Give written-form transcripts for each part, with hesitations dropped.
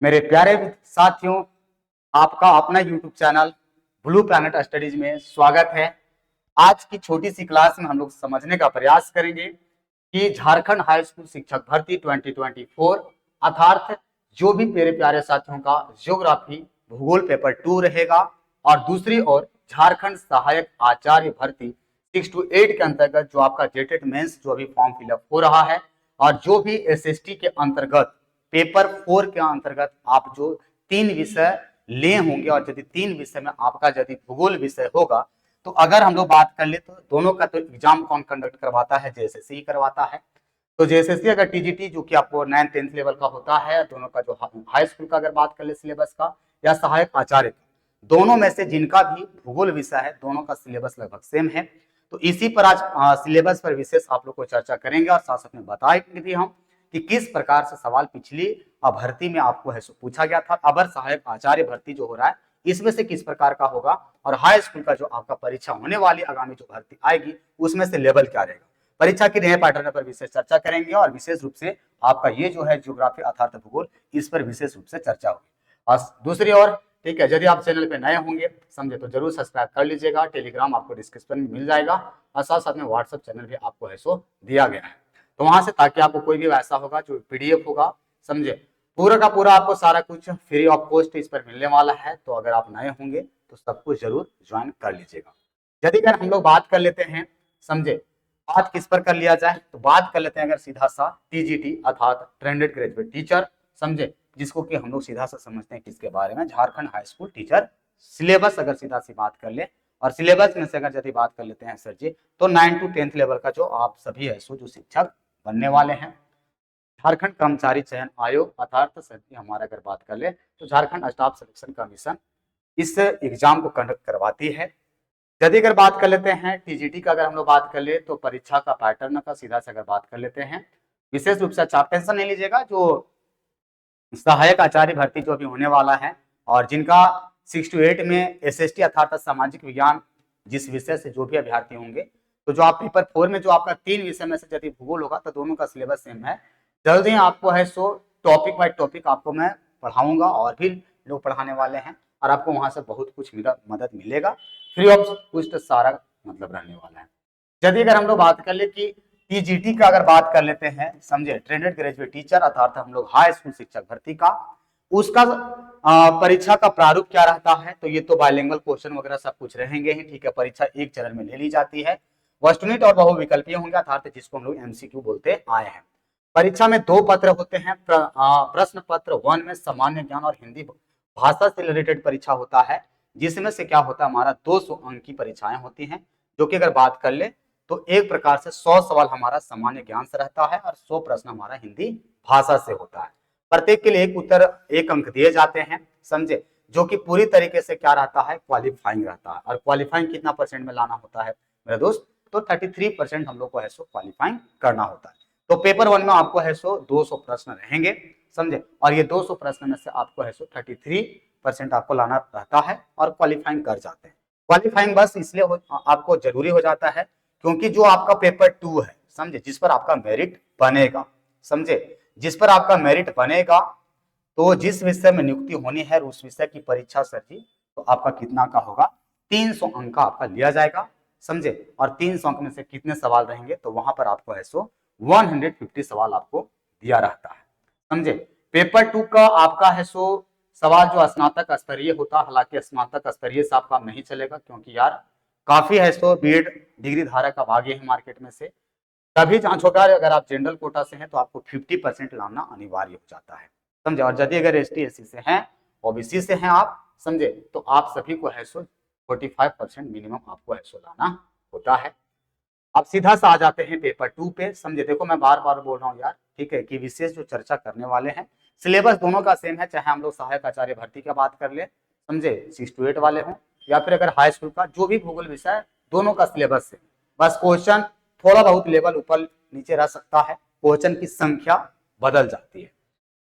मेरे प्यारे साथियों, आपका अपना YouTube channel blue planet studies में स्वागत है। आज की छोटी सी क्लास में हम लोग समझने का प्रयास करेंगे कि झारखंड हाई स्कूल शिक्षक भर्ती 2024 अर्थात जो भी मेरे प्यारे साथियों का ज्योग्राफी भूगोल पेपर 2 रहेगा, और दूसरी ओर झारखंड सहायक आचार्य भर्ती 6 to 8 के अंतर्गत जो आपका जेटेट मेंस जो अभी फॉर्म फिलअप हो रहा है, और जो भी एसएसटी के अंतर्गत पेपर 4 के अंतर्गत आप जो 3 विषय ले होंगे, और यदि 3 विषय में आपका यदि भूगोल विषय होगा, तो अगर हम लोग बात कर ले तो दोनों का तो एग्जाम कौन कंडक्ट करवाता है? जेएसएससी करवाता है। तो जेएसएससी अगर टीजीटी जो कि आपको 9th 10th लेवल का होता है, दोनों का जो हाई स्कूल का अगर बात कर ले सिलेबस का, या सहायक आचार्य का, दोनों में से जिनका भी भूगोल विषय है, दोनों का सिलेबस लगभग सेम है। तो इसी पर आज सिलेबस पर विशेष आप लोग को चर्चा करेंगे, और साथ साथ में बताएंगे भी हम कि किस प्रकार से सवाल पिछली भर्ती में आपको है सो पूछा गया था। अबर सहायक आचार्य भर्ती जो हो रहा है, इसमें से किस प्रकार का होगा, और हाई स्कूल का जो आपका परीक्षा होने वाली आगामी जो भर्ती आएगी, उसमें से लेवल क्या रहेगा, परीक्षा के नए पैटर्न पर विशेष चर्चा करेंगे। और विशेष रूप से आपका ये जो है ज्योग्राफी अर्थात भूगोल, इस पर विशेष रूप से चर्चा होगी। और दूसरी ओर, ठीक है, यदि आप चैनल पे नए होंगे समझे तो जरूर सब्सक्राइब कर लीजिएगा। टेलीग्राम आपको डिस्क्रिप्शन में मिल जाएगा, और साथ साथ में व्हाट्सएप चैनल भी आपको है सो दिया गया है, तो वहां से ताकि आपको कोई भी ऐसा होगा जो पीडीएफ होगा, समझे, पूरा का पूरा आपको सारा कुछ फ्री ऑफ कॉस्ट इस पर मिलने वाला है। तो अगर आप नए होंगे तो सब कुछ जरूर ज्वाइन कर लीजिएगा। यदि अगर हम लोग बात कर लेते हैं, समझे, बात किस पर कर लिया जाए, तो बात कर लेते हैं अगर सीधा सा टीजीटी अर्थात ट्रेंडेड ग्रेजुएट टीचर, समझे, जिसको कि हम लोग सीधा सा समझते हैं किसके बारे में, Jharkhand high school teacher syllabus अगर सीधा सी बात कर ले, और सिलेबस में से अगर यदि बात कर लेते हैं सर जी, तो 9 to 10th लेवल का जो आप सभी है सो जो शिक्षक बनने वाले हैं, झारखंड कर्मचारी चयन आयोग अर्थात सर जी हमारा अगर बात कर ले तो झारखंड स्टाफ सिलेक्शन कमीशन इस एग्जाम को कंडक्ट करवाती है। यदि अगर बात कर लेते हैं टीजीटी का, अगर हम लोग बात कर ले तो परीक्षा का पैटर्न का सीधा से अगर बात कर लेते हैं, विशेष रूप से आप टेंशन नहीं लीजिएगा, जो सहायक आचार्य भर्ती जो भी होने वाला है, और जिनका 6 to 8 में एसएसटी अर्थात सामाजिक विज्ञान जिस विषय से जो भी अभ्यर्थी होंगे, तो जो आप पेपर 4 में जो आपका 3 विषय में से यदि भूगोल होगा, तो दोनों का सिलेबस सेम है। जल्दी आपको है सो टॉपिक बाय टॉपिक आपको मैं पढ़ाऊंगा, और भी लोग पढ़ाने वाले हैं, और आपको वहां से बहुत कुछ मदद मिलेगा, फ्री ऑफ कॉस्ट सारा मतलब रहने वाला है। यदि अगर हम लोग बात कर ले कि टीजीटी का अगर बात कर लेते हैं, समझे, ट्रेंडेड ग्रेजुएट टीचर अर्थात हम लोग हाई स्कूल शिक्षक भर्ती का, उसका परीक्षा का प्रारूप क्या रहता है, तो ये तो बायलिंगुअल क्वेश्चन वगैरह सब कुछ रहेंगे ही, ठीक है। परीक्षा एक चरण में ले ली जाती है, वस्तुनिष्ठ और बहुविकल्पीय होंगे अर्थात जिसको हम लोग एमसीक्यू बोलते आए हैं। परीक्षा में 2 पत्र होते हैं। प्रश्न पत्र 1 में सामान्य ज्ञान और हिंदी भाषा से रिलेटेड परीक्षा होता है, जिसमें से क्या होता है, हमारा 200 अंक की परीक्षाएं होती हैं, जो कि अगर बात कर ले तो एक प्रकार से 100 सवाल हमारा सामान्य ज्ञान से रहता है, और 100 प्रश्न हमारा हिंदी भाषा से होता है। प्रत्येक के लिए एक उत्तर 1 अंक दिए जाते हैं, समझे, जो कि पूरी तरीके से क्या रहता है, क्वालिफाइंग रहता है। और क्वालिफाइंग कितना परसेंट में लाना होता है मेरे दोस्त, तो 33% हम लोग को है सो क्वालिफाइंग करना होता है। तो पेपर 1 में आपको है सो 200 प्रश्न रहेंगे, समझे, और ये 200 प्रश्न में से आपको है सो 33% आपको लाना रहता है, और क्वालिफाइंग कर जाते हैं। क्वालिफाइंग बस इसलिए आपको जरूरी हो जाता है क्योंकि जो आपका पेपर 2 है, समझे, जिस पर आपका मेरिट बनेगा, समझे, जिस पर आपका मेरिट बनेगा, तो जिस विषय में नियुक्ति होनी है उस विषय की परीक्षा सर जी, तो आपका कितना का होगा, 300 अंक का आपका लिया जाएगा, समझे, और 300 अंक में से कितने सवाल रहेंगे, तो वहां पर आपको है सो 150 सवाल आपको दिया रहता है, समझे। पेपर 2 का आपका है सो सवाल जो स्नातक स्तरीय होता, हालांकि स्नातक स्तरीय से आपका नहीं चलेगा, क्योंकि यार काफी है सो बीएड डिग्री धारक अब आगे है मार्केट में से, तभी जहां छोटा, अगर आप जनरल कोटा से हैं तो आपको 50% लाना अनिवार्य हो जाता है, समझे। और यदि अगर एसटी एससी से हैं, ओबीसी से हैं आप, समझे, तो आप सभी को है सो 45% मिनिमम आपको है सो लाना होता है। अब सीधा सा आ जाते हैं पेपर 2 पे, समझे। देखो मैं बार बार बोल रहा हूँ यार, ठीक है, कि विशेष जो चर्चा करने वाले हैं, सिलेबस दोनों का सेम है, चाहे हम लोग सहायक आचार्य भर्ती की बात कर ले, समझे, 6 to 8 वाले हों, या फिर अगर हाई स्कूल का जो भी भूगोल विषय है, दोनों का सिलेबस सेम, बस क्वेश्चन थोड़ा बहुत लेवल ऊपर नीचे रह सकता है, क्वेश्चन की संख्या बदल जाती है।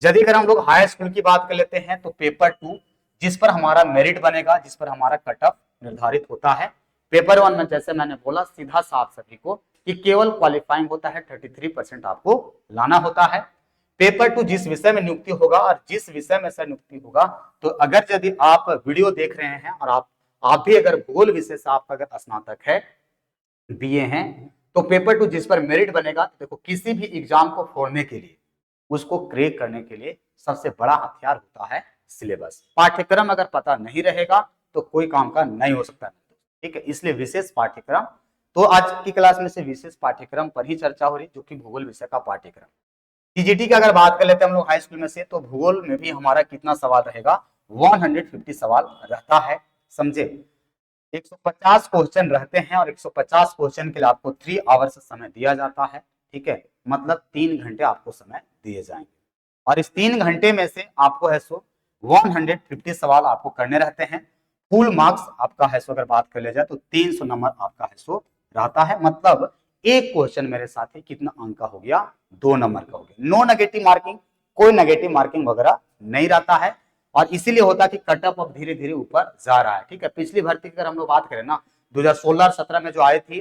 यदि अगर हम लोग हाई स्कूल की बात कर लेते हैं, तो पेपर 2 जिस पर हमारा मेरिट बनेगा, जिस पर हमारा कट ऑफ निर्धारित होता है, पेपर 1 में जैसे मैंने बोला सीधा सा आप सभी को कि केवल क्वालिफाइंग होता है, 33% आपको लाना होता है। पेपर टू जिस विषय में नियुक्ति होगा और जिस विषय में सर नियुक्ति होगा, तो अगर यदि आप वीडियो देख रहे हैं और आप भी अगर भूगोल विषय से आपका अगर स्नातक है, बीए हैं, तो पेपर टू जिस पर मेरिट बनेगा, तो देखो किसी भी एग्जाम को फोड़ने के लिए, उसको क्रैक करने के लिए सबसे बड़ा हथियार होता है सिलेबस। पाठ्यक्रम अगर पता नहीं रहेगा तो कोई काम का नहीं हो सकता, ठीक है। इसलिए विशेष पाठ्यक्रम, तो आज की क्लास में से विशेष पाठ्यक्रम पर ही चर्चा हो रही, जो कि भूगोल विषय का पाठ्यक्रम। टीजीटी की अगर बात कर लेते हैं हम लोग हाई स्कूल में से, तो भूगोल में भी हमारा कितना सवाल रहेगा, 150 सवाल रहता है, समझे। 150 क्वेश्चन रहते हैं और 150 क्वेश्चन के लिए आपको 3 आवर्स समय दिया जाता है, ठीक है। मतलब 3 घंटे आपको समय दिए जाएंगे और इस 3 घंटे में से आपको है सो 150 सवाल आपको करने रहते हैं। फुल मार्क्स आपका है सो अगर बात कर लिया जाए तो 300 नंबर आपका है सो रहता है। मतलब एक क्वेश्चन मेरे साथ ही कितना अंक का हो गया, 2 नंबर का हो गया। नो नेगेटिव मार्किंग, कोई नेगेटिव मार्किंग वगैरह नहीं रहता है और इसीलिए होता है कि कट ऑफ अब धीरे धीरे ऊपर जा रहा है, ठीक है। पिछली भर्ती की अगर हम लोग बात करें ना, 2016 और 17 में जो आई थी,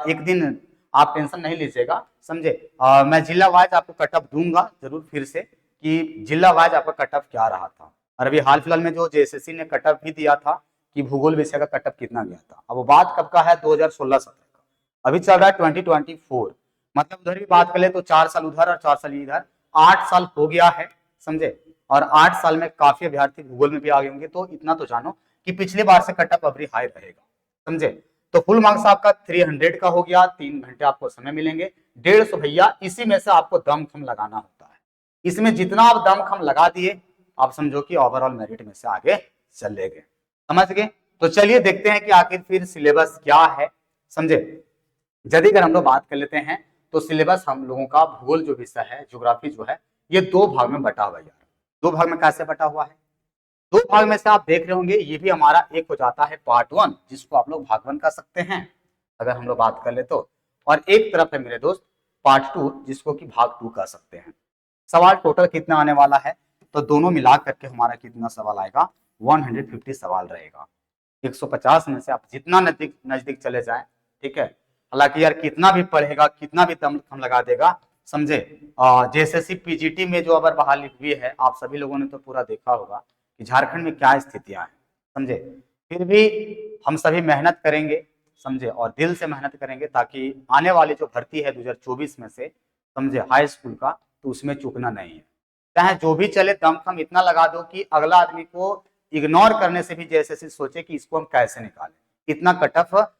एक दिन आप टेंशन नहीं लीजिएगा, समझे। मैं जिला वाइज आपको कट ऑफ दूंगा जरूर फिर से, कि जिला वाइज आपका कट ऑफ क्या रहा था। और अभी हाल फिलहाल में जो जेएसएससी ने कट ऑफ भी दिया था कि भूगोल विषय का कट ऑफ कितना गया था, अब वो बात कब का है, 2016-17 का, अभी चल रहा है 2024। मतलब उधर भी बात कर ले तो 4 साल उधर और 4 साल इधर, 8 साल हो गया है, समझे। और 8 साल में काफी अभ्यर्थी भूगोल में भी आ गए होंगे, तो इतना तो जानो कि पिछली बार से कट ऑफ अभी हाई रहेगा, समझे। तो फुल मार्क्स आपका 300 का हो गया, 3 घंटे आपको समय मिलेंगे। 150 भैया, इसी में से आपको दमखम लगाना होता है। इसमें जितना आप दमखम लगा दिए, आप समझो कि ओवरऑल मेरिट में से आगे चले गए, समझ गए। तो चलिए देखते हैं कि आखिर फिर सिलेबस क्या है, समझे। यदि अगर हम लोग बात कर लेते हैं तो सिलेबस हम लोगों का भूगोल जो विषय है, ज्योग्राफी जो है, ये 2 भाग में बटा हुआ है यार। 2 भाग में कैसे बटा हुआ है, 2 भाग में से आप देख रहे होंगे, ये भी हमारा एक हो जाता है पार्ट 1, जिसको आप लोग भाग 1 कर सकते हैं अगर हम लोग बात कर ले तो, और एक तरफ है मेरे दोस्त पार्ट 2, जिसको कि भाग 2 कर सकते हैं। सवाल टोटल कितना आने वाला है, तो दोनों मिला करके हमारा कितना सवाल आएगा, 150 सवाल रहेगा। 150 में से आप जितना नजदीक नजदीक चले जाएं, ठीक है। हालांकि यार कितना भी पढ़ेगा, कितना भी दम हम लगा देगा, समझे। जेएसएससी पीजीटी में जो अगर बहाली हुई है, आप सभी लोगों ने तो पूरा देखा होगा कि झारखंड में क्या स्थितियां हैं, समझे। फिर भी हम सभी मेहनत करेंगे, समझे, और दिल से मेहनत करेंगे, ताकि आने वाली जो भर्ती है 2024 में से, समझे, हाई स्कूल का, तो उसमें चूकना नहीं है। चाहे जो भी चले, दमखम इतना लगा दो कि अगला आदमी को इग्नोर करने से भी जैसे सोचे कि इसको हम कैसे निकालें। इतना कट ऑफ,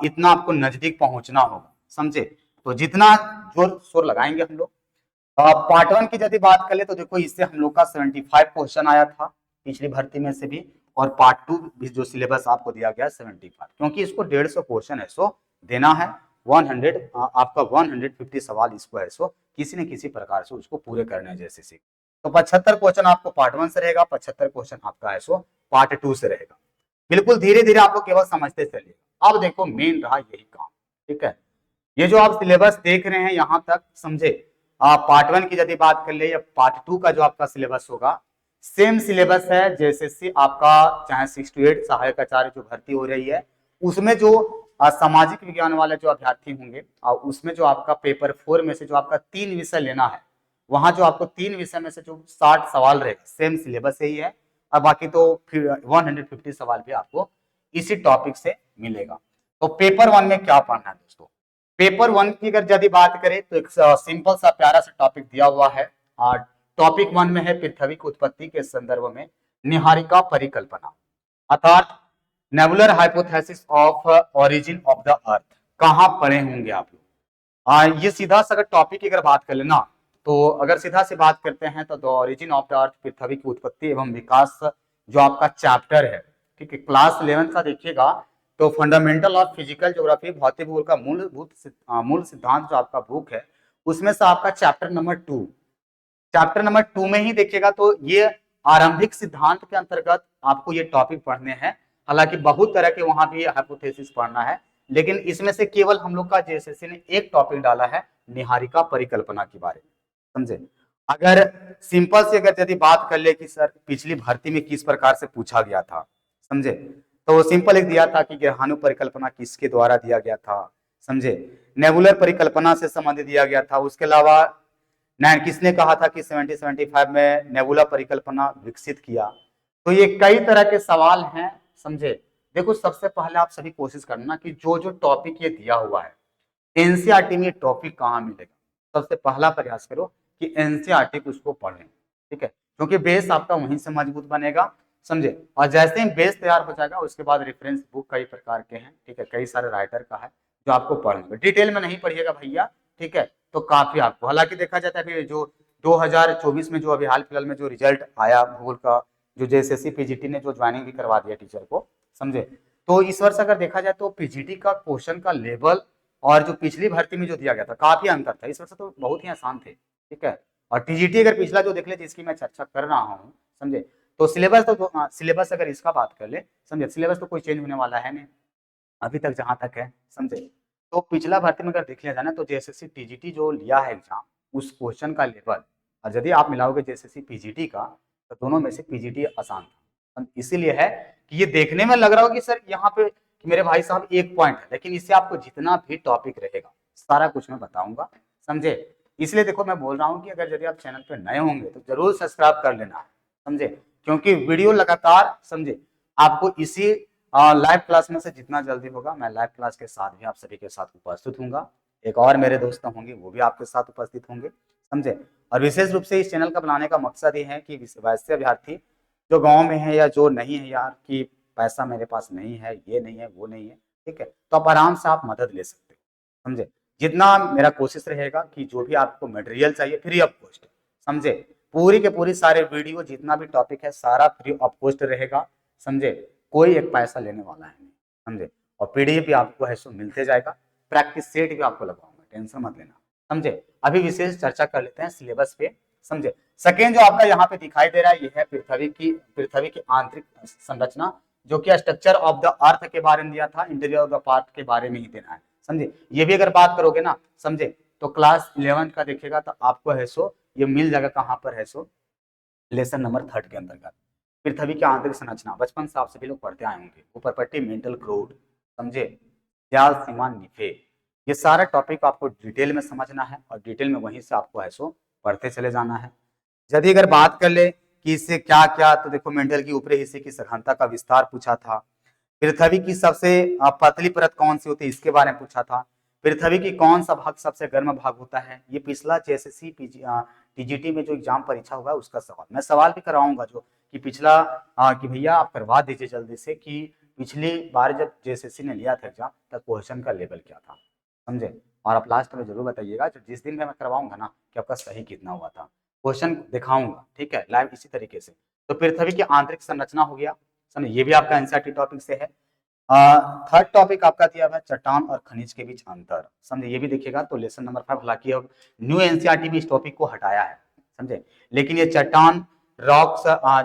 इतना आपको नजदीक पहुंचना होगा, समझे। तो जितना जोर शोर लगाएंगे हम लोग। पार्ट 1 की यदि बात करें तो देखो, इससे हम लोग का 75 क्वेश्चन आया था पिछली भर्ती में से भी, और पार्ट 2 भी जो सिलेबस आपको दिया गया 75, क्योंकि इसको 150 क्वेश्चन है सो देना है। 100 आपका 150 सवाल इसको है सो किसी न किसी प्रकार से उसको पूरे करने जैसे से। तो 75 क्वेश्चन आपको पार्ट 1 से रहेगा, 75 क्वेश्चन आपका है सो पार्ट 2 से रहेगा। बिल्कुल धीरे धीरे आप लोग केवल समझते चलिए। अब देखो मेन रहा यही काम, ठीक है। ये जो आप सिलेबस देख रहे हैं यहाँ तक, समझे, पार्ट 1 की यदि बात कर ले, या पार्ट 2 का जो आपका सिलेबस होगा, सेम सिलेबस है जैसे आपका, चाहे 6 to 8 सहायक आचार्य जो भर्ती हो रही है, उसमें जो सामाजिक विज्ञान वाले जो अभ्यर्थी होंगे, उसमें जो आपका पेपर 4 में से जो आपका 3 विषय लेना है, वहां जो आपको 3 विषय में से जो 60 सवाल रहेगा, सेम सिलेबस यही है। और बाकी तो फिर 150 सवाल भी आपको इसी टॉपिक से मिलेगा। तो पेपर 1 में क्या पढ़ना है दोस्तों, पेपर 1 की अगर यदि बात करें तो एक सिंपल सा प्यारा सा टॉपिक दिया हुआ है। टॉपिक 1 में है पृथ्वी की उत्पत्ति के संदर्भ में निहारिका परिकल्पना, अर्थात nebular hypothesis of origin of the अर्थ। कहां पढ़े होंगे आप लोग, ये सीधा सा अगर टॉपिक की अगर बात कर लेना, तो अगर सीधा से बात करते हैं तो the origin of the earth, पृथ्वी की उत्पत्ति एवं विकास जो आपका चैप्टर है, ठीक है, क्लास 11 का देखिएगा, तो फंडामेंटल ऑफ फिजिकल ज्योग्राफी, भौतिक भूगोल का मूल सिद्धांत जो आपका बुक है, उसमें से आपका चैप्टर नंबर 2 में ही देखिएगा, तो ये आरंभिक सिद्धांत के अंतर्गत आपको ये टॉपिक पढ़ने हैं। हालांकि बहुत तरह के वहां भी हाइपोथेसिस पढ़ना है, लेकिन इसमें से केवल हम लोग का जेएसएससी ने एक टॉपिक डाला है निहारिका परिकल्पना के बारे में, समझे। अगर सिंपल से अगर यदि बात कर ले कि सर पिछली भर्ती में किस प्रकार से पूछा गया था, समझे, तो वो सिंपल एक दिया था कि ग्रहाणु परिकल्पना किसके द्वारा दिया गया था, समझे। नेबुलर परिकल्पना से संबंधित दिया गया था। उसके अलावा किसने कहा था कि 1775 में नेबुला परिकल्पना विकसित किया। तो ये कई तरह के सवाल हैं, समझे। देखो सबसे पहले आप सभी कोशिश करना कि जो जो टॉपिक ये दिया हुआ है एनसीईआरटी में टॉपिक कहाँ मिलेगा, सबसे पहला प्रयास करो कि एनसीईआरटी को उसको पढ़ें, ठीक है, क्योंकि बेस आपका वहीं से मजबूत बनेगा, समझे। और जैसे ही बेस तैयार हो जाएगा उसके बाद रेफरेंस बुक कई प्रकार के हैं, ठीक है, कई सारे राइटर का है जो आपको पढ़ेंगे, डिटेल में नहीं पढ़िएगा भैया, ठीक है। तो काफी आपको, हालांकि देखा जाता है अभी जो 2024 में जो अभी हाल फिलहाल में जो रिजल्ट आया भूगोल का, जो जेएसएससी पीजीटी ने जो ज्वाइनिंग भी करवा दिया टीचर को, समझे। तो इस वर्ष अगर देखा जाए तो पीजीटी का क्वेश्चन का लेवल और जो पिछली भर्ती में जो दिया गया था काफी अंतर था, इस वर्ष तो बहुत ही आसान थे, ठीक है। और टीजीटी अगर पिछला जो देख ले जिसकी मैं चर्चा कर रहा हूँ, समझे, तो सिलेबस तो सिलेबस अगर इसका बात कर ले, समझे, सिलेबस तो कोई चेंज होने वाला है नहीं अभी तक जहां तक है, समझे। तो पिछला भर्ती में अगर देख लिया जाए ना तो जेएसएससी टीजीटी जो लिया है एग्जाम, उस क्वेश्चन का लेवल और यदि आप मिलाओगे जेएसएससी पीजीटी का तो दोनों में से पीजीटी आसान था। इसीलिए है कि ये देखने में लग रहा हो कि सर यहाँ पे कि मेरे भाई साहब एक पॉइंट है, लेकिन इससे आपको जितना भी टॉपिक रहेगा सारा कुछ मैं बताऊंगा, समझे। इसलिए देखो मैं बोल रहा हूँ कि अगर यदि आप चैनल पे नए होंगे तो जरूर सब्सक्राइब कर लेना, समझे, क्योंकि वीडियो लगातार, समझे, आपको इसी लाइव क्लास में से जितना जल्दी होगा मैं लाइव क्लास के साथ भी आप सभी के साथ उपस्थित होऊंगा, एक और मेरे दोस्त होंगे वो भी आपके साथ उपस्थित होंगे, समझे। और विशेष रूप से इस चैनल का बनाने का मकसद ये है कि वैसे अभ्यर्थी जो गांव में है या जो नहीं है यार कि पैसा मेरे पास नहीं है, ये नहीं है, वो नहीं है, ठीक है, तो आप आराम से आप मदद ले सकते हो, समझे। जितना मेरा कोशिश रहेगा कि जो भी आपको मटेरियल चाहिए फ्री ऑफ कॉस्ट, समझे, पूरी के पूरी सारे वीडियो जितना भी टॉपिक है सारा फ्री ऑफ कॉस्ट रहेगा, समझे, कोई एक पैसा लेने वाला है नहीं, समझे। और पीडीएफ भी आपको है सो मिलते जाएगा, प्रैक्टिस सेट भी आपको लगवाऊंगा, टेंशन मत लेना, समझे। अभी विशेष चर्चा कर लेते हैं सिलेबस पे, समझे। सेकेंड जो आपका यहाँ पे दिखाई दे रहा है ये है पृथ्वी की आंतरिक संरचना, जो कि स्ट्रक्चर ऑफ द अर्थ के बारे में दिया था, इंटीरियर ऑफ द पार्ट के बारे में ही देना है, समझे। ये भी अगर बात करोगे ना, समझे, तो क्लास 11 का देखिएगा तो आपको है सो ये मिल जाएगा, कहाँ पर है सो लेसन नंबर 3 के अंतर्गत पृथ्वी की आंतरिक संरचना, बचपन से आप सभी लोग पढ़ते आए होंगे, ऊपर पट्टी मेंटल क्रोड, समझे, ब्याज सीमा निफे, ये सारा टॉपिक आपको डिटेल में समझना है और डिटेल में वहीं से आपको है सो पढ़ते चले जाना है। यदि अगर बात कर ले कि इससे क्या क्या, तो देखो मेंटल की ऊपरी हिस्से की सघनता का विस्तार पूछा था, पृथ्वी की सबसे पतली परत कौन सी होती है इसके बारे में पूछा था, पृथ्वी की कौन सा भाग सबसे गर्म भाग होता है, ये पिछला जेएसएससी टीजीटी में जो एग्जाम परीक्षा हुआ है उसका सवाल मैं सवाल भी कराऊंगा, जो कि पिछला कि भैया आप करवा दीजिए जल्दी से कि पिछली बार जब जेएसएससी ने लिया था एग्जाम तब क्वेश्चन का लेवल क्या था, समझे। और आप लास्ट में जरूर बताइएगा जो जिस दिन में मैं करवाऊंगा ना कि आपका सही कितना हुआ था, क्वेश्चन दिखाऊंगा, ठीक है, लाइव इसी तरीके से। तो पृथ्वी की आंतरिक संरचना हो गया, समझे, ये भी आपका एनसीईआरटी टॉपिक से है। थर्ड टॉपिक आपका दिया हुआ है चट्टान और खनिज के बीच अंतर, समझे, ये भी देखिएगा तो लेसन नंबर 5, हालांकि अब न्यू एनसीईआरटी भी इस टॉपिक को हटाया है, समझे, लेकिन ये चट्टान रॉक्स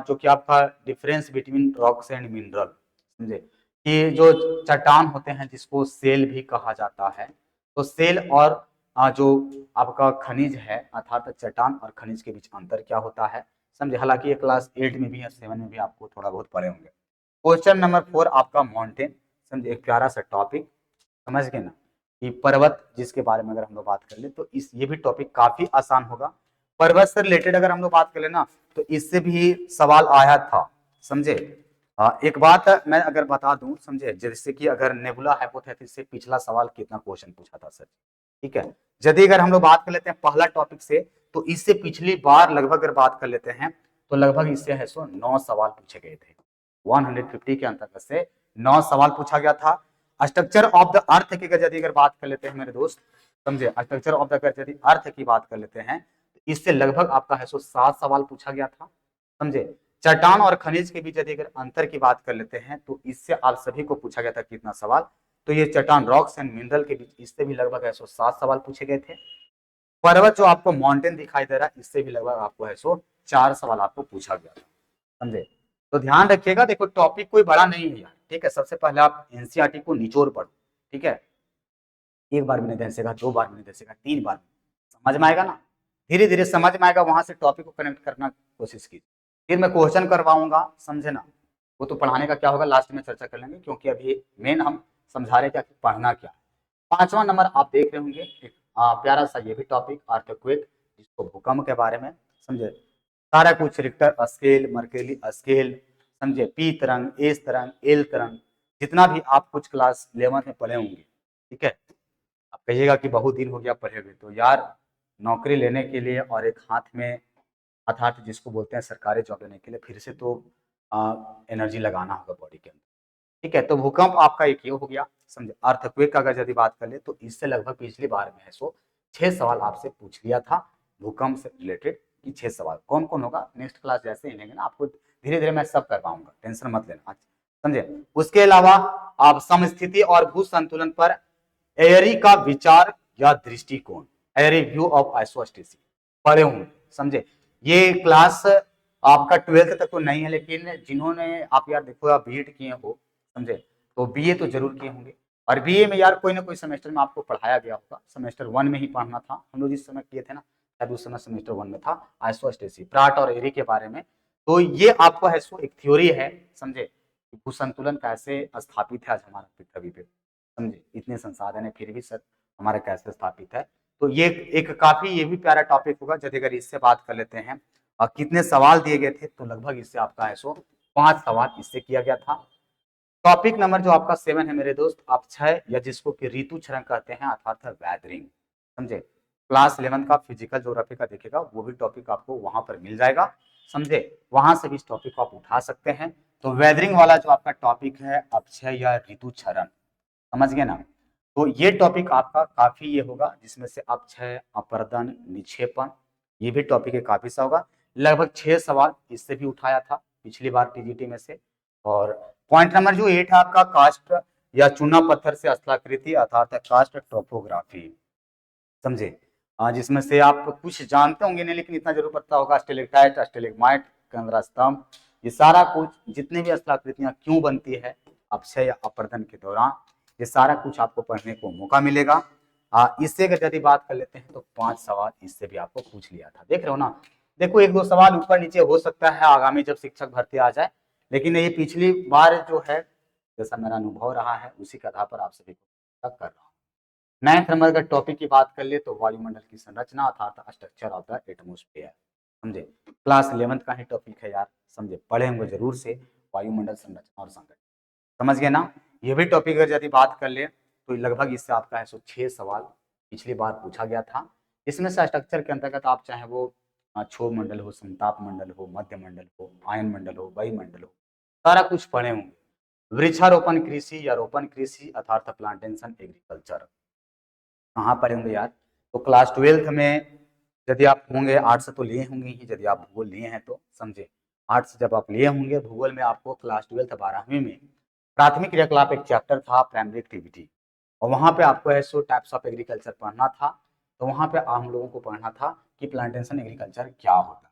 जो कि आपका difference between rocks and mineral, समझे, कि जो चट्टान होते हैं जिसको सेल भी कहा जाता है, तो सेल और जो आपका खनिज है अर्थात चट्टान और खनिज के बीच अंतर क्या होता है, समझे, हालांकि ये क्लास 8 में भी या 7 में भी आपको थोड़ा बहुत पढ़े होंगे। क्वेश्चन नंबर 4 आपका माउंटेन, समझे, एक प्यारा सा टॉपिक, समझ गए ना, कि पर्वत जिसके बारे में अगर हम लोग बात कर ले तो इस ये भी टॉपिक काफी आसान होगा। पर्वत से रिलेटेड अगर हम लोग बात कर ले ना तो इससे भी सवाल आया था, समझे। एक बात मैं अगर बता दूं, समझे, जैसे कि अगर नेबुला हाइपोथेसिस से पिछला सवाल कितना क्वेश्चन पूछा था सर, ठीक है। यदि अगर हम लोग बात कर लेते हैं पहला टॉपिक से तो इससे पिछली बार लगभग अगर बात कर लेते हैं तो लगभग इससे है सो 9 सवाल पूछे गए थे, 150 के अंतर्गत से 9 सवाल पूछा गया था। स्ट्रक्चर ऑफ द अर्थ की यदि अगर बात कर लेते हैं मेरे दोस्त, समझे, स्ट्रक्चर ऑफ द यदि अर्थ की बात कर लेते हैं तो इससे लगभग आपका है सो 7 सवाल पूछा गया था, समझे। चट्टान और खनिज के बीच यदि अगर अंतर की बात कर लेते हैं तो इससे आप सभी को पूछा गया था कितना सवाल, तो ये चट्टान रॉक्स एंड मिनरल के बीच इससे भी लगभग है सो 7 सवाल पूछे गए थे। पर्वत जो आपको माउंटेन दिखाई दे रहा है इससे भी लगभग आपको है सो 4 सवाल आपको पूछा गया था, समझे। तो ध्यान रखिएगा, देखो टॉपिक कोई बड़ा नहीं है यार, ठीक है, सबसे पहले आप एनसीईआरटी को निचोड़ पढ़ो, ठीक है, एक बार भी नहीं दसेगा, 2 बार भी नहीं दसेगा, 3 बार समझ में आएगा ना, धीरे धीरे समझ में आएगा, वहां से टॉपिक को कनेक्ट करना कोशिश कीजिए, फिर मैं क्वेश्चन करवाऊंगा, समझे ना। वो तो पढ़ाने का क्या होगा लास्ट में चर्चा कर लेंगे, क्योंकि अभी मेन हम समझा रहे क्या कि पढ़ना क्या है। 5वां नंबर आप देख रहे होंगे एक प्यारा सा ये भी टॉपिक अर्थक्वेक, जिसको भूकंप के बारे में समझे, सारा कुछ रिक्टर स्केल, मर्केली स्केल, समझे, पी तरंग, एस तरंग, एल तरंग, जितना भी आप कुछ क्लास 11 में पढ़े होंगे, ठीक है। आप कहिएगा कि बहुत दिन हो गया पढ़े हुए, तो यार नौकरी लेने के लिए और एक हाथ में अर्थात जिसको बोलते हैं सरकारी जॉब लेने के लिए फिर से तो एनर्जी लगाना होगा बॉडी के अंदर, ठीक है। तो भूकंप आपका एक ये हो गया, समझे। अर्थक्वेक का अगर यदि बात कर ले तो इससे लगभग पिछली बार में है सो 6 सवाल आपसे पूछ लिया था भूकंप से रिलेटेड, कि 6 सवाल कौन कौन होगा, नेक्स्ट क्लास जैसे ही लेंगे ना आपको धीरे धीरे मैं सब कर पाऊंगा, टेंशन मत लेना आज, समझे। उसके अलावा आप समस्थिति और भू संतुलन पर एयरी का विचार या दृष्टिकोण, एयरी व्यू ऑफ आइसोस्टेसिस पढ़े होंगे, समझे। ये क्लास आपका 12th तक तो नहीं है, लेकिन जिन्होंने आप यार देखो आप बीएड किए हो, समझे, तो बीए तो जरूर किए होंगे। और बीए में यार कोई ना कोई सेमेस्टर में आपको पढ़ाया गया होगा, सेमेस्टर 1 में ही पढ़ना था, हम लोग जिस समय किए थे ना, शायद उस समय सेमेस्टर 1 में था आइसोस्टेसिस, प्राट और एरी के बारे में। तो ये आपको है सो एक थ्योरी है, समझे, भू संतुलन कैसे स्थापित है आज हमारा पृथ्वी पे, समझे। इतने संसाधन है फिर भी सर हमारा कैसे स्थापित है। तो ये एक काफी ये भी प्यारा टॉपिक होगा, यदि अगर इससे बात कर लेते हैं और कितने सवाल दिए गए थे, तो लगभग इससे आपका है सो 5 सवाल इससे किया गया था। टॉपिक नंबर जो आपका 7 है मेरे दोस्त, आप 6 या जिसको कि ऋतु क्षरण कहते हैं अर्थात वेदरिंग, समझे। क्लास 11 का फिजिकल ज्योग्राफी का देखिएगा, वो भी टॉपिक आपको वहां पर मिल जाएगा, समझे। वहां से भी इस टॉपिक को आप उठा सकते हैं। तो वेदरिंग वाला जो आपका टॉपिक है अपक्षय या ऋतु क्षरण, समझ गए ना। तो ये टॉपिक आपका काफी ये होगा, जिसमें से अपक्षय, अपर्दन, निक्षेपण, ये भी टॉपिक है काफी सा होगा। लगभग 6 सवाल इससे भी उठाया था पिछली बार टीजीटी में से। और पॉइंट नंबर जो 8 है आपका कास्ट या चूना पत्थर से स्थलाकृति अर्थात कास्ट टोपोग्राफी, समझे। जिसमें से आप कुछ जानते होंगे नहीं, लेकिन इतना जरूर पता होगा स्टेलेक्टाइट, स्टेलेग्माइट, केंद्र स्तंभ, ये सारा कुछ जितने भी स्थलाकृतियां क्यों बनती है अपक्षय या अपर्दन के दौरान, ये सारा कुछ आपको पढ़ने को मौका मिलेगा। इससे अगर यदि बात कर लेते हैं तो 5 सवाल इससे भी आपको पूछ लिया था, देख रहे हो ना। देखो 1-2 सवाल ऊपर नीचे हो सकता है आगामी जब शिक्षक भर्ती आ जाए, लेकिन ये पिछली बार जो है जैसा मेरा अनुभव रहा है उसी के आधार पर आप सभी को कर रहा हूँ। 9th नंबर का टॉपिक की बात कर ले तो वायुमंडल की संरचना अर्थात स्ट्रक्चर ऑफ द एटमोस्फेयर, समझे। क्लास 11th का ही टॉपिक है यार, समझे, पढ़े होंगे जरूर से वायुमंडल संरचना और संगठन, समझ गए ना। ये भी टॉपिक अगर यदि बात कर ले तो लगभग इससे आपका है सो 6 सवाल पिछली बार पूछा गया था। इसमें से स्ट्रक्चर के अंतर्गत आप चाहे वो क्षोभ मंडल हो, संताप मंडल हो, मध्य मंडल हो, आयन मंडल हो, वायुमंडल हो, सारा कुछ पढ़े होंगे। वृक्षारोपण कृषि या रोपण कृषि अर्थात प्लांटेशन एग्रीकल्चर कहाँ पढ़े होंगे यार, तो क्लास 12th में यदि आप होंगे, आर्ट्स तो लिए होंगे ही, यदि आप भूगोल लिए हैं तो, समझे। आर्ट्स जब आप लिए होंगे भूगोल में आपको क्लास 12th 12वीं में प्राथमिक क्रियाकलाप एक चैप्टर था प्राइमरी एक्टिविटी, और वहाँ पे आपको है सो टाइप्स ऑफ एग्रीकल्चर पढ़ना था। तो वहाँ पे हम लोगों को पढ़ना था कि प्लांटेशन एग्रीकल्चर क्या होता है,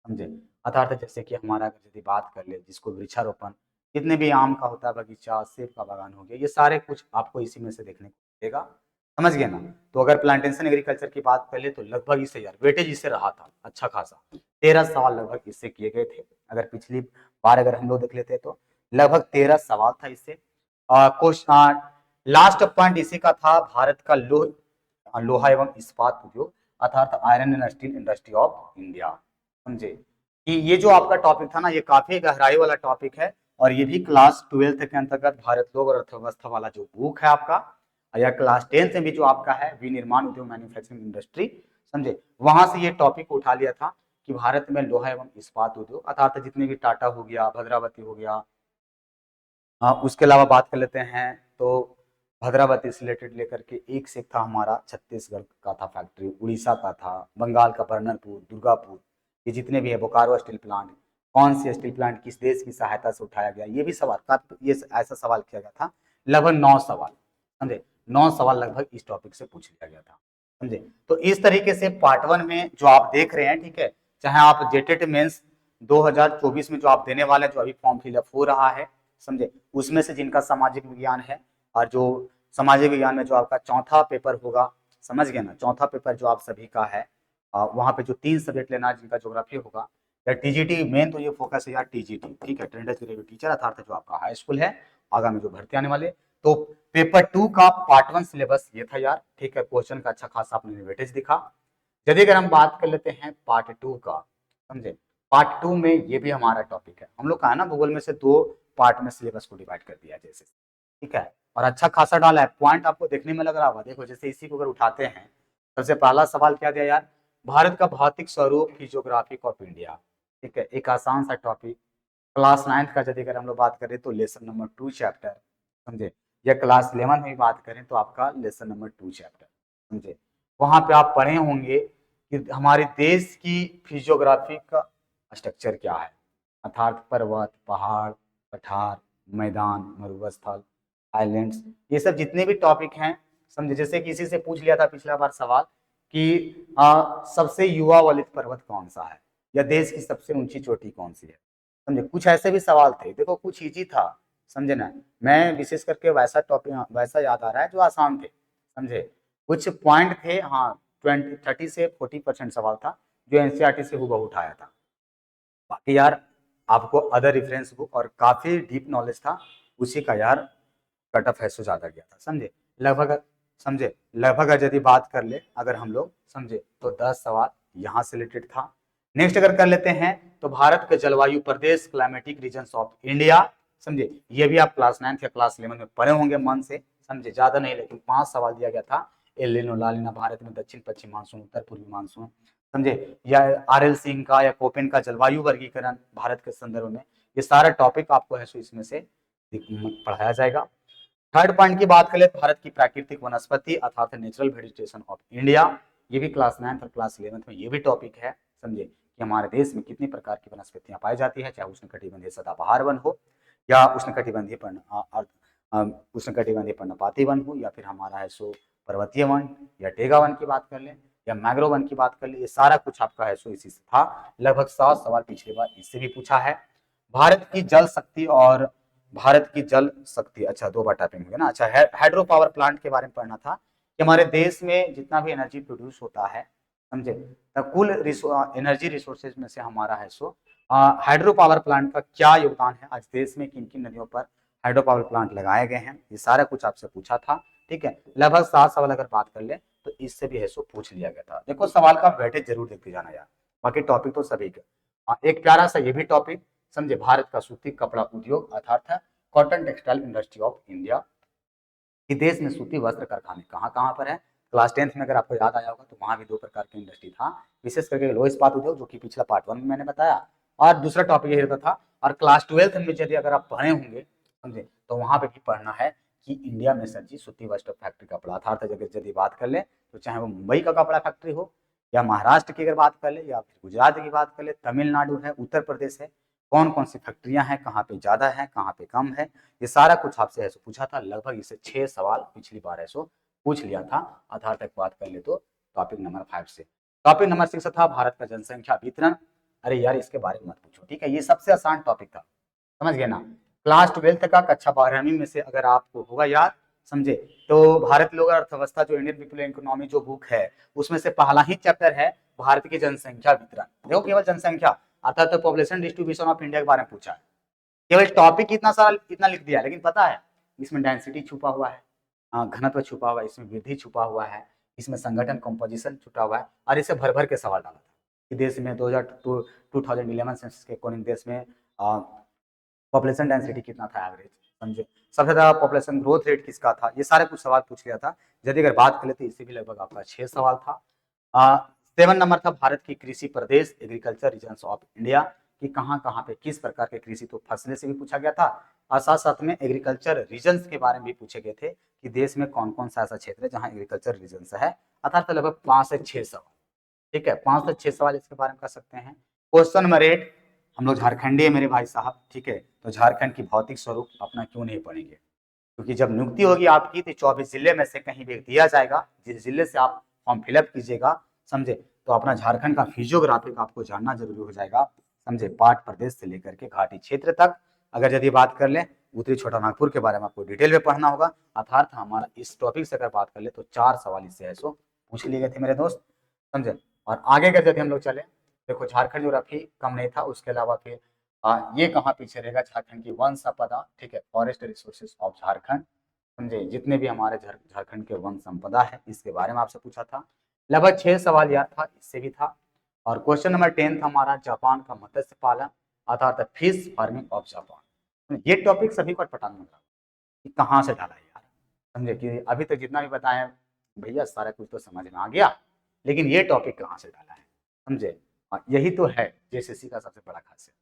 समझे। अर्थात जैसे कि हमारा अगर यदि बात कर ले जिसको वृक्षारोपण, जितने भी आम का होता है बगीचा, सेब का बागान हो गया, ये सारे कुछ आपको इसी में से देखने को मिलेगा, समझ गए ना। तो अगर प्लांटेशन एग्रीकल्चर की बात कर ले तो लगभग इससे यार वेटेज इससे रहा था अच्छा खासा, 13 सवाल लगभग इससे किए गए थे। अगर पिछली बार अगर हम लोग देख लेते तो लगभग 13 सवाल था इससे। क्वेश्चन लास्ट पॉइंट इसी का था, भारत का लोहा एवं इस्पात उद्योग अर्थात iron and steel industry of India, समझे। कि ये जो आपका टॉपिक था ना ये काफी गहराई वाला टॉपिक है, और ये भी क्लास 12th के अंतर्गत भारत लोक और अर्थव्यवस्था वाला जो बुक है आपका, या क्लास 10th में भी जो आपका है विनिर्माण उद्योग मैन्युफैक्चरिंग इंडस्ट्री, समझे, वहां से ये टॉपिक उठा लिया था कि भारत में लोहा एवं इस्पात उद्योग अर्थात जितने भी टाटा हो गया, भद्रावती हो गया, उसके अलावा बात कर लेते हैं तो भद्रावती से रिलेटेड लेकर के एक से एक था हमारा छत्तीसगढ़ का था फैक्ट्री, उड़ीसा का था, बंगाल का बर्नरपुर, दुर्गापुर, ये जितने भी है बोकारो स्टील प्लांट, कौन सी स्टील प्लांट किस देश की सहायता से उठाया गया, ये भी सवाल ये ऐसा सवाल किया गया था। लगभग 9 सवाल, समझे, 9 सवाल लगभग इस टॉपिक से पूछ लिया गया था, समझे। तो इस तरीके से पार्ट 1 में जो आप देख रहे हैं, ठीक है, चाहे आप जेटेट मेंस 2024 में जो आप देने वाले हैं, जो अभी फॉर्म फिलअप हो रहा है, समझे, उसमें से जिनका सामाजिक विज्ञान है, और जो सामाजिक विज्ञान में जो आपका चौथा पेपर होगा, समझ गए ना, चौथा पेपर जो आप सभी का है, वहाँ पे जो 3 सब्जेक्ट लेना है जिनका ज्योग्राफी होगा, या टीजीटी मेन तो ये फोकस है यार टीजीटी, ठीक है, ट्रेंड टीचर अर्थात जो आपका हाई स्कूल है आगामी जो भर्ती आने वाले। तो पेपर 2 का पार्ट 1 सिलेबस ये था यार, ठीक है, क्वेश्चन का अच्छा खासा आपने वेटेज दिखा। यदि अगर हम बात कर लेते हैं पार्ट 2 का, समझे, पार्ट 2 में ये भी हमारा टॉपिक है। हम लोग का है ना भूगोल में से 2 पार्ट में सिलेबस को डिवाइड कर दिया जैसे, ठीक है, और अच्छा खासा डाला है। पॉइंट आपको देखने में लग रहा होगा, देखो जैसे इसी को अगर उठाते हैं, सबसे पहला सवाल क्या दिया यार, भारत का भौतिक स्वरूप, फिजियोग्राफिक ऑफ इंडिया, ठीक है, एक आसान सा टॉपिक। क्लास 9th का यदि अगर हम लोग बात करें तो लेसन नंबर 2 चैप्टर, समझे, या क्लास 11 में भी बात करें तो आपका लेसन नंबर 2 चैप्टर, समझे, वहां पे आप पढ़े होंगे कि हमारे देश की फिजियोग्राफी का स्ट्रक्चर क्या है, अर्थात पर्वत, पहाड़, पठार, मैदान, मरुस्थल, आइलैंड्स, ये सब जितने भी टॉपिक हैं, समझे। जैसे किसी से पूछ लिया था पिछला बार सवाल कि सबसे युवा वालित पर्वत कौन सा है, या देश की सबसे ऊंची चोटी कौन सी है, समझे, कुछ ऐसे भी सवाल थे। देखो कुछ इजी था, समझे ना, मैं विशेष करके वैसा टॉपिक वैसा याद आ रहा है जो आसान थे, समझे। कुछ पॉइंट थे, हाँ, 30 से 40% सवाल था जो एनसीईआरटी से हूबहू उठाया था। बाकी यार आपको अदर रेफरेंस बुक और काफी डीप नॉलेज था, उसी का यार कट ऑफ हैसो ज्यादा गया था, समझे, लगभग, समझे, लगभग यदि बात कर ले अगर हम लोग, समझे, तो 10 सवाल यहाँ से रिलेटेड था। नेक्स्ट अगर कर लेते हैं तो भारत के जलवायु प्रदेश, क्लाइमेटिक रीजन ऑफ इंडिया, समझे, ये भी आप क्लास 9th या क्लास 11 में पढ़े होंगे मन से, समझे, ज्यादा नहीं, लेकिन 5 सवाल दिया गया था। एल नीनो, ला नीना, भारत में दक्षिण पश्चिम मानसून, उत्तर पूर्वी मानसून, समझे, या आर.एल. सिंह का या कोपेन का जलवायु वर्गीकरण भारत के संदर्भ में, ये सारा टॉपिक आपको है सो इसमें से पढ़ाया जाएगा। थर्ड पॉइंट की बात करें, भारत की प्राकृतिक वनस्पति अर्थात नेचुरल वेजिटेशन ऑफ इंडिया, ये भी क्लास 9th और क्लास 11th में ये भी टॉपिक है, समझे, कि हमारे देश में कितनी प्रकार की वनस्पतियां पाई जाती है, चाहे उष्णकटिबंधीय सदाबहार वन हो या उष्णकटिबंधीय उष्णकटिबंधीय पर्णपाती वन हो, या फिर हमारा है सो पर्वतीय वन या टेगा वन की बात कर लें या मैग्रो वन की बात कर ले, ये सारा कुछ आपका है सो इसी से था। लगभग 100 सवाल पिछली बार इससे भी पूछा है। भारत की जल शक्ति और भारत की जल शक्ति, अच्छा 2 बार टॉपिक हो गया ना। अच्छा, हाइड्रो पावर प्लांट के बारे में पढ़ना था कि हमारे देश में जितना भी एनर्जी प्रोड्यूस होता है, समझे, कुल एनर्जी रिसोर्सेज में से हमारा है सो हाइड्रो पावर प्लांट का क्या योगदान है, आज देश में किन किन नदियों पर हाइड्रो पावर प्लांट लगाए गए हैं, ये सारा कुछ आपसे पूछा था, ठीक है। लगभग 7 सवाल अगर बात कर ले तो इससे भी है सो पूछ लिया गया था। देखो सवाल का वेटेज जरूर देखते जाना यार, बाकी टॉपिक तो सभी का। एक प्यारा सा ये भी टॉपिक, समझे, भारत का सूती कपड़ा उद्योग अर्थात cotton textile industry of India, कि देश में सूती वस्त्र कारखाने कहाँ कहाँ पर है। क्लास 10th में अगर आपको याद आया होगा तो वहां भी 2 प्रकार की इंडस्ट्री था, विशेष करके लोह इस्पात उद्योग जो कि पिछला पार्ट 1 में मैंने बताया, और दूसरा टॉपिक ये रहता था। और क्लास 12th में यदि अगर आप पढ़े होंगे, समझे, तो वहां पे भी पढ़ना है कि इंडिया में सर जी सूती वस्त्र फैक्ट्री कपड़ा अर्थात यदि बात कर ले तो चाहे वो मुंबई का कपड़ा फैक्ट्री हो या महाराष्ट्र की अगर बात कर ले या फिर गुजरात की बात कर ले, तमिलनाडु है, उत्तर प्रदेश है, कौन कौन सी फैक्ट्रियां हैं, कहाँ पे ज्यादा है कहाँ पे कम है, ये सारा कुछ आपसे ऐसे पूछा था। लगभग इसे 6 सवाल पिछली बार ऐसो पूछ लिया था। आधार तक बात कर ले तो टॉपिक नंबर 5 से। टॉपिक नंबर 6 था भारत का जनसंख्या वितरण। अरे यार इसके बारे में मत पूछो, ठीक है, ये सबसे आसान टॉपिक था, समझ गए ना। क्लास 12th का कक्षा 12वीं में से अगर आपको होगा याद, समझे, तो भारत लोक अर्थव्यवस्था जो इंडियन पीपल इकोनॉमी जो बुक है उसमें से पहला ही चैप्टर है भारत की जनसंख्या वितरण। देखो केवल जनसंख्या अर्थात तो पॉपुलेशन डिस्ट्रीब्यूशन ऑफ इंडिया के बारे में पूछा है, केवल टॉपिक इतना सारा इतना लिख दिया, लेकिन पता है इसमें डेंसिटी छुपा हुआ है, घनत्व छुपा हुआ है, इसमें वृद्धि छुपा हुआ है, इसमें संगठन कंपोजिशन छुपा हुआ है, और इसे भर भर के सवाल डाला था कि देश में 2011 सेंसस के अकॉर्डिंग देश में पॉपुलेशन डेंसिटी कितना था एवरेज, समझे, सबसे ज्यादा पॉपुलेशन ग्रोथ रेट किसका था, ये सारे कुछ सवाल पूछ लिया था। यदि अगर बात करें तो इससे भी लगभग आपका 6 सवाल था। 7 नंबर था भारत की कृषि प्रदेश एग्रीकल्चर रीजन ऑफ इंडिया, कि कहाँ कहाँ पे किस प्रकार के कृषि, तो फसलें से भी पूछा गया था और साथ साथ में एग्रीकल्चर रीजन के बारे में भी पूछे गए थे कि देश में कौन कौन सा ऐसा क्षेत्र है जहाँ एग्रीकल्चर रीजन है, अर्थात लगभग 5 से 6 सवाल, ठीक है, 5 से 6 सवाल इसके बारे में कर सकते हैं। क्वेश्चन नंबर 8, हम लोग झारखंडी है मेरे भाई साहब, ठीक है, तो झारखंड की भौतिक स्वरूप अपना क्यों नहीं पढ़ेंगे, क्योंकि जब नियुक्ति होगी आपकी तो 24 जिले में से कहीं भी दिया जाएगा, जिस जिले से आप फॉर्म फिलअप कीजिएगा, समझे, तो अपना झारखंड का फिजियोग्राफिक आपको जानना जरूरी हो जाएगा, समझे, पाट प्रदेश से लेकर के घाटी क्षेत्र तक। अगर यदि बात कर ले उत्तरी छोटा नागपुर के बारे में आपको डिटेल में पढ़ना होगा, अर्थात हमारा इस टॉपिक से अगर बात कर ले तो 4 सवाल इससे है सो पूछ लिए गए थे मेरे दोस्त, समझे। और आगे अगर यदि हम लोग चले, देखो झारखंड ज्योग्राफी कम नहीं था, उसके अलावा फिर ये कहाँ पीछे रहेगा, झारखंड की वन संपदा, ठीक है, फॉरेस्ट रिसोर्सेज ऑफ झारखंड, समझे, जितने भी हमारे झारखंड के वन संपदा है इसके बारे में आपसे पूछा था। लगभग 6 सवाल याद था, इससे भी था। और क्वेश्चन नंबर 10 था हमारा जापान का मत्स्य पालन अर्थात फिश फार्मिंग ऑफ जापान। ये टॉपिक सभी को पता नहीं था कि कहाँ से डाला है यार, समझे कि अभी तक जितना भी बताया भैया सारा कुछ तो समझ में आ गया, लेकिन ये टॉपिक कहाँ से डाला है, समझे। और यही तो है जेएसएससी का सबसे बड़ा खासियत,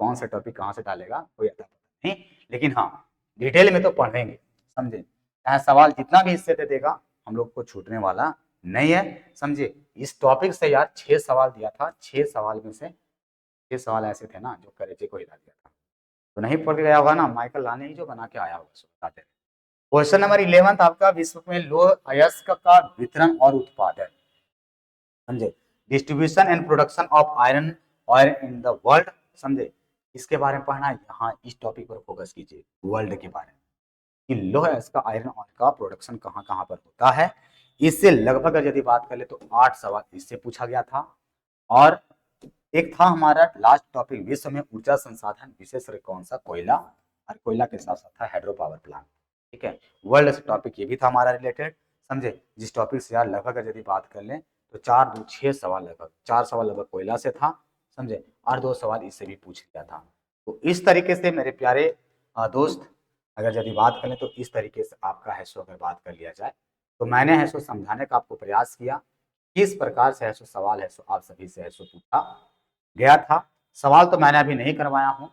कौन सा टॉपिक कहाँ से डालेगा कोई अता पता नहीं, लेकिन हाँ डिटेल में तो पढ़ेंगे, समझे। चाहे सवाल जितना भी हिस्से दे देगा हम लोग को छूटने वाला नहीं है, समझे। इस टॉपिक से यार 6 सवाल दिया था, 6 सवाल में से 6 सवाल ऐसे थे ना जो करेजे को हिला दिया था। तो नहीं पढ़ के गया होगा ना, माइकल लाने ही जो बना के आया होगा, सो बताते हैं। क्वेश्चन नंबर 11 आपका विश्व में लौह अयस्क का वितरण और उत्पादन, समझे। Distribution and production of iron oil in the world, समझे। इसके बारे में पढ़ना है, यहाँ इस टॉपिक पर फोकस कीजिए, वर्ल्ड के बारे में कि लौह अयस्क का आयरन ऑयल का प्रोडक्शन कहाँ कहाँ पर होता है। इससे लगभग अगर यदि बात कर ले तो 8 सवाल इससे पूछा गया था। और एक था हमारा लास्ट टॉपिक, विश्व में ऊर्जा संसाधन विशेष कौन सा, कोयला, और कोयला के साथ साथ था हाइड्रो पावर प्लांट, ठीक है। वर्ल्ड से टॉपिक ये भी था हमारा रिलेटेड, समझे। जिस टॉपिक से यार लगभग यदि बात कर लें तो 4 2 6 सवाल, लगभग 4 सवाल लगभग कोयला से था, समझे, और 2 सवाल इससे भी पूछ लिया था। तो इस तरीके से मेरे प्यारे दोस्त, अगर यदि बात करें तो इस तरीके से आपका है सो अगर बात कर लिया जाए तो मैंने है सो समझाने का आपको प्रयास किया, किस प्रकार से है सो सवाल है सो आप सभी से है सो पूछा गया था। सवाल तो मैंने अभी नहीं करवाया हूँ,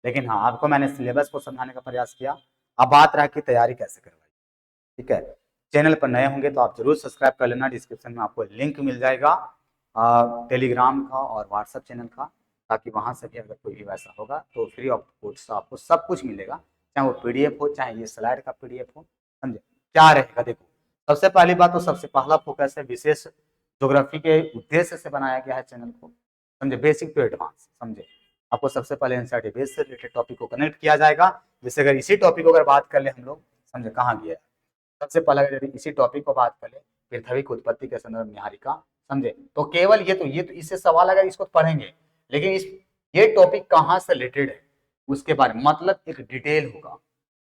लेकिन हाँ आपको मैंने सिलेबस को समझाने का प्रयास किया। अब बात रहा कि तैयारी कैसे करवाई, ठीक है। चैनल पर नए होंगे तो आप जरूर सब्सक्राइब कर लेना, डिस्क्रिप्शन में आपको लिंक मिल जाएगा टेलीग्राम का और व्हाट्सएप चैनल का, ताकि वहां से भी अगर कोई भी वैसा होगा तो फ्री ऑफ कॉस्ट आपको सब कुछ मिलेगा, चाहे वो पीडीएफ हो चाहे ये स्लाइड का पीडीएफ हो, समझे। क्या रहेगा देखो, सबसे पहली बात तो सबसे पहला फोकस है विशेष ज्योग्राफी के उद्देश्य से बनाया गया है चैनल को, समझे, बेसिक टू एडवांस, समझे। आपको सबसे पहले एनसीईआरटी बेस से रिलेटेड टॉपिक को कनेक्ट किया जाएगा। जैसे अगर इसी टॉपिक को अगर बात कर ले हम लोग, समझे, कहाँ गया है, सबसे पहले यदि इसी टॉपिक को बात करें पृथ्वी की उत्पत्ति के संदर्भ में निहारिका, समझे, तो केवल ये तो इससे सवाल अगर इसको पढ़ेंगे, लेकिन इस ये टॉपिक कहाँ से रिलेटेड है उसके बारे में मतलब एक डिटेल होगा,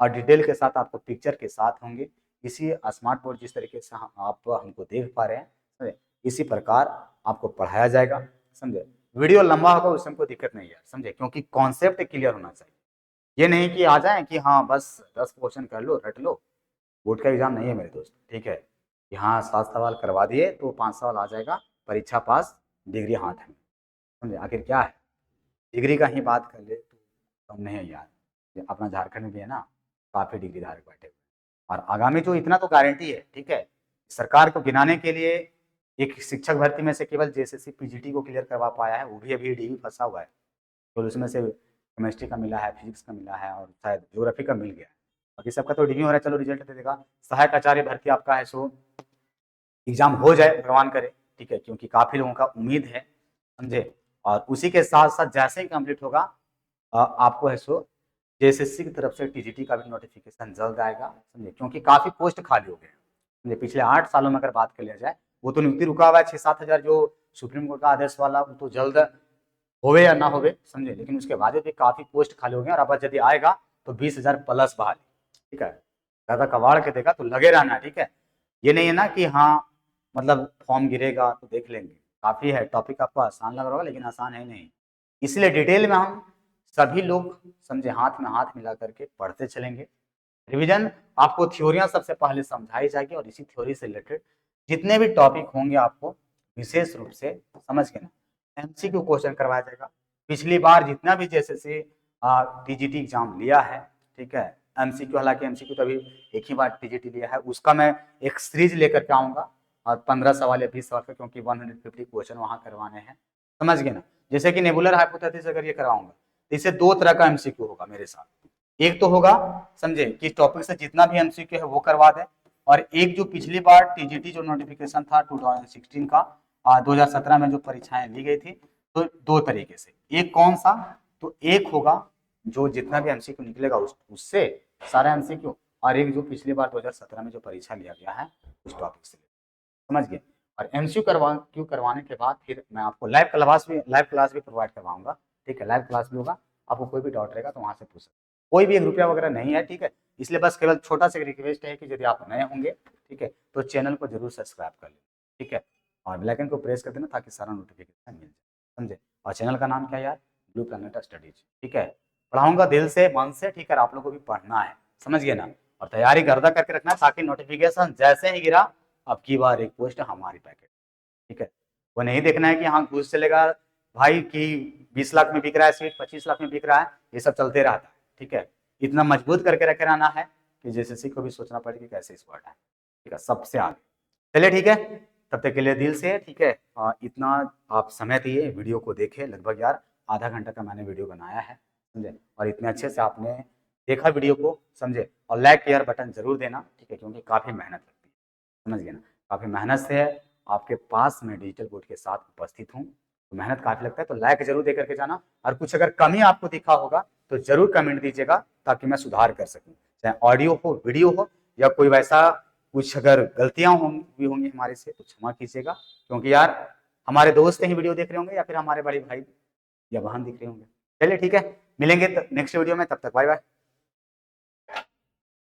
और डिटेल के साथ आपको पिक्चर के साथ होंगे। इसी स्मार्ट बोर्ड जिस तरीके से आप हमको देख पा रहे हैं, समझे, इसी प्रकार आपको पढ़ाया जाएगा, समझे। वीडियो लंबा होगा उससे हमको दिक्कत नहीं है, समझे, क्योंकि कॉन्सेप्ट क्लियर होना चाहिए। ये नहीं कि आ जाए कि हाँ बस 10 क्वेश्चन कर लो रट लो, बोर्ड का एग्जाम नहीं है मेरे दोस्त, ठीक है। यहाँ 7 सवाल करवा दिए तो 5 सवाल आ जाएगा, परीक्षा पास, डिग्री हाथ में, समझे। आखिर क्या है, डिग्री का ही बात कर ले तो कम नहीं है यार, ये अपना झारखंड में भी है ना काफ़ी डिग्री धारक बैठे हुए, और आगामी जो इतना तो गारंटी है, ठीक है। सरकार को गिनाने के लिए एक शिक्षक भर्ती में से केवल जेएसएससी पीजीटी को क्लियर करवा पाया है, वो भी अभी डीवी फंसा हुआ है, तो उसमें से केमिस्ट्री का मिला है, फिजिक्स का मिला है, और शायद ज्योग्राफी का मिल गया है। बाकी सबका तो डिग्री हो रहा है, चलो रिजल्ट दे देगा। सहायक आचार्य भर्ती आपका है सो एग्जाम हो जाए, भगवान करे, ठीक है, क्योंकि काफी लोगों का उम्मीद है, समझे। और उसी के साथ साथ जैसे ही कंप्लीट होगा आपको है सो जेएसएससी की तरफ से टीजीटी का भी नोटिफिकेशन जल्द आएगा, समझे, क्योंकि काफी पोस्ट खाली हो गए हैं, समझे। पिछले 8 सालों में अगर बात कर लिया जाए, वो तो नियुक्ति रुका हुआ है 6-7 हजार जो सुप्रीम कोर्ट का आदेश वाला, वो तो जल्द होवे या ना होवे, समझे, लेकिन उसके बाद भी काफी पोस्ट खाली हो गए, और अब यदि आएगा तो 20,000 प्लस बहाली, ठीक है। ज्यादा कबाड़ के देगा तो लगे रहना, ठीक है। ये नहीं है ना कि हाँ मतलब फॉर्म गिरेगा तो देख लेंगे, काफी है टॉपिक, आपको आसान लग रहा होगा लेकिन आसान है नहीं, इसलिए डिटेल में हम सभी लोग, समझे, हाथ में हाथ मिला करके पढ़ते चलेंगे। रिवीजन आपको थ्योरियां सबसे पहले समझाई जाएगी, और इसी थ्योरी से रिलेटेड जितने भी टॉपिक होंगे आपको विशेष रूप से समझ के ना एमसीक्यू क्वेश्चन करवाया जाएगा। पिछली बार जितना भी जैसे टीजीटी एग्जाम लिया है, ठीक है, एमसीक्यू, हालांकि एमसीक्यू तो अभी एक ही बार टीजीटी लिया है, उसका मैं एक सीरीज लेकर के आऊंगा, और 15 सवाल या 20 सवाल का, क्योंकि 150 क्वेश्चन वहां करवाने हैं, समझ गए ना। जैसे कि नेबुलर हाइपोथेसिस अगर ये करवाऊंगा तो इससे 2 तरह का एमसीक्यू होगा मेरे साथ, एक तो होगा, समझे, कि टॉपिक से जितना भी एमसीक्यू है वो करवा दे, और एक जो पिछली बार टीजीटी जो नोटिफिकेशन था 2016 का, 2017 में जो परीक्षाएं ली गई थी, तो 2 तरीके से, एक कौन सा, तो एक होगा जो जितना भी एमसीक्यू निकलेगा उससे सारा एमसीक्यू, और एक जो पिछली बार 2017 में जो परीक्षा लिया गया है उस टॉपिक से, समझ गए। और एमसीक्यू करवाने के बाद फिर मैं आपको लाइव क्लास भी प्रोवाइड करवाऊंगा, ठीक है। लाइव क्लास भी होगा, आपको कोई भी डाउट रहेगा तो वहां से पूछ सकते, कोई भी 1 रुपया वगैरह नहीं है, ठीक है। इसलिए बस केवल छोटा सा रिक्वेस्ट है कि यदि आप नए होंगे, ठीक है, तो चैनल को जरूर सब्सक्राइब कर लें, ठीक है। और बेल आइकन को प्रेस कर देना ताकि सारा नोटिफिकेशन मिल जाए, समझे। और चैनल का नाम क्या है यार, ब्लू प्लैनेट स्टडीज, ठीक है। पढ़ाऊंगा दिल से मन से, ठीक है। आप लोगों को भी पढ़ना है, समझ गए ना। और तैयारी गर्दा करके रखना है ताकि नोटिफिकेशन जैसे ही गिरा अब की बार एक पोस्ट हमारी पैकेट, ठीक है। वो नहीं देखना है कि हाँ घूस चलेगा भाई कि 20 लाख में बिक रहा है सीट, 25 लाख में बिक रहा है, ये सब चलते रहता है, ठीक है। इतना मजबूत करके रखे रहना है कि जेसीसी को भी सोचना पड़े कि कैसे स्पॉट है, ठीक है, सबसे आगे। चलिए ठीक है, तब तक के लिए दिल से, ठीक है। इतना आप समय दिए, वीडियो को देखे, लगभग यार आधा घंटा का मैंने वीडियो बनाया है, समझे। और इतने अच्छे से आपने देखा वीडियो को, समझे। और लाइक यार बटन जरूर देना, ठीक है, क्योंकि काफ़ी मेहनत लगती है, समझ गए ना। काफ़ी मेहनत से आपके पास मैं डिजिटल बोर्ड के साथ उपस्थित हूँ, तो मेहनत काफ़ी लगता है, तो लाइक जरूर दे करके जाना। और कुछ अगर कमी आपको दिखा होगा तो जरूर कमेंट दीजिएगा ताकि मैं सुधार कर सकूँ, चाहे ऑडियो हो, वीडियो हो, या कोई वैसा कुछ अगर गलतियां हुई होंगी हमारे से तो क्षमा कीजिएगा, क्योंकि यार हमारे दोस्त ही वीडियो देख रहे होंगे या फिर हमारे बड़े भाई या बहन दिख रहे होंगे। चलिए ठीक है, मिलेंगे नेक्स्ट वीडियो में, तब तक बाय बाय।